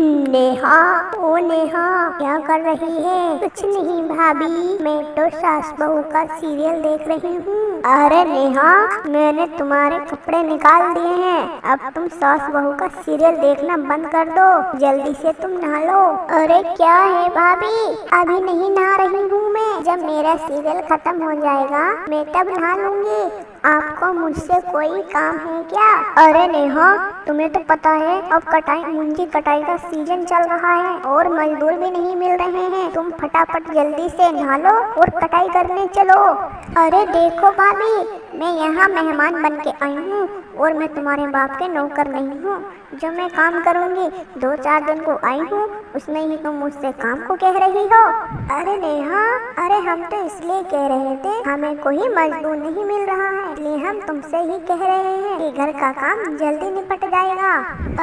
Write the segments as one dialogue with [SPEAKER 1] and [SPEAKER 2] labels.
[SPEAKER 1] नेहा, ओ नेहा, क्या कर रही है? कुछ नहीं भाभी, मैं तो सास बहू का सीरियल देख रही हूँ। अरे नेहा, मैंने तुम्हारे कपड़े निकाल दिए हैं, अब तुम सास बहू का सीरियल देखना बंद कर दो, जल्दी से तुम नहा लो। अरे क्या है भाभी, अभी नहीं नहा रही हूँ मैं, जब मेरा सीरियल खत्म हो जाएगा मैं तब नहा लूंगी। आपको मुझसे कोई काम है क्या? अरे नेहा, तुम्हें तो पता है अब मुंजी कटाई का सीजन चल रहा है और मजदूर भी नहीं मिल रहे हैं। तुम फटाफट जल्दी से नहा लो और कटाई करने चलो। अरे देखो भाभी, मैं यहाँ मेहमान बन के आई हूँ और मैं तुम्हारे बाप के नौकर नहीं हूँ जो मैं काम करूँगी। 2-4 दिन को आई हूँ, उसमें ही तुम मुझसे काम को कह रही हो। अरे नेहा, अरे हम तो इसलिए कह रहे थे हमें कोई मजदूर नहीं मिल रहा है, इसलिए हम तुमसे ही कह रहे हैं कि घर का काम जल्दी निपट जाएगा।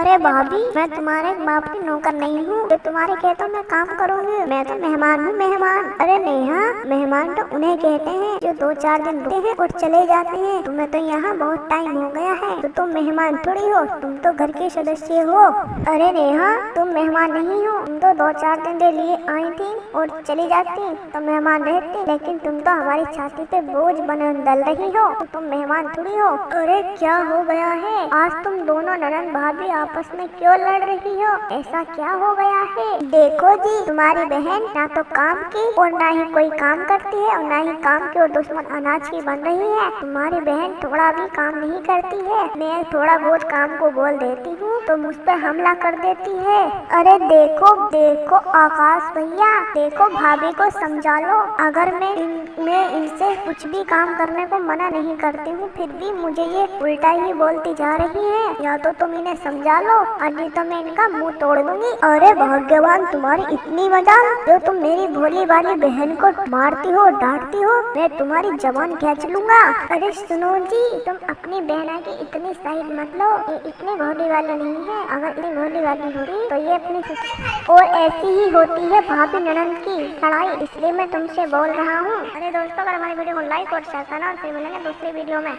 [SPEAKER 1] अरे भाभी, मैं तुम्हारे बाप की नौकर नहीं हूँ जो तुम्हारे खेतों में काम करूँगी, मैं तो मेहमान हूँ, मेहमान। अरे नेहा, मेहमान तो उन्हें कहते हैं जो 2-4 दिन रुकते हैं और चले जाते हैं। तुम्हें तो यहाँ बहुत टाइम हो गया है तो तुम मेहमान थोड़ी हो, तुम तो घर के सदस्य हो। अरे नेहा, तुम मेहमान नहीं हो, तुम तो 2-4 दिन के लिए आई थी और चली जाती तो मेहमान रहती, लेकिन तुम तो हमारी छाती पे बोझ बने डल रही हो, तो तुम मेहमान थोड़ी हो। अरे क्या हो गया है, आज तुम दोनों ननद भाभी आपस में क्यों लड़ रही हो? ऐसा क्या हो गया है? देखो जी, तुम्हारी बहन ना तो काम की और ना ही कोई काम करती है और ना ही काम की और दुश्मन अनाज की बन रही है। तुम्हारी बहन थोड़ा भी काम नहीं करती है, मैं थोड़ा बहुत काम को बोल देती हूँ तो मुझ पर हमला कर देती है। अरे देखो देखो आकाश भैया, देखो भाभी को समझा लो, अगर मैं इनसे कुछ भी काम करने को मना नहीं करती हूँ फिर भी मुझे ये उल्टा ही बोलती जा रही है, या तो तुम इन्हें समझा लो और नहीं तो मैं इनका मुंह तोड़ दूंगी। अरे भगवान, तुम्हारी इतनी मजाल जो तुम मेरी भोली वाली बहन को मारती हो, डांटती हो, मैं तुम्हारी जबान खींच लूंगा। अरे सुनो जी, तुम अपनी बहना की इतनी साइड मत लो, ये इतनी भोली वाली नहीं है, अगर इतनी भोली वाली होती तो ये अपनी और ऐसी ही होती है भाभी ननद की लड़ाई, इसलिए मैं तुमसे बोल रहा हूँ। अरे दोस्तों, अगर हमारी वीडियो को लाइक और शेयर करना, फिर मिलेंगे दूसरी वीडियो में।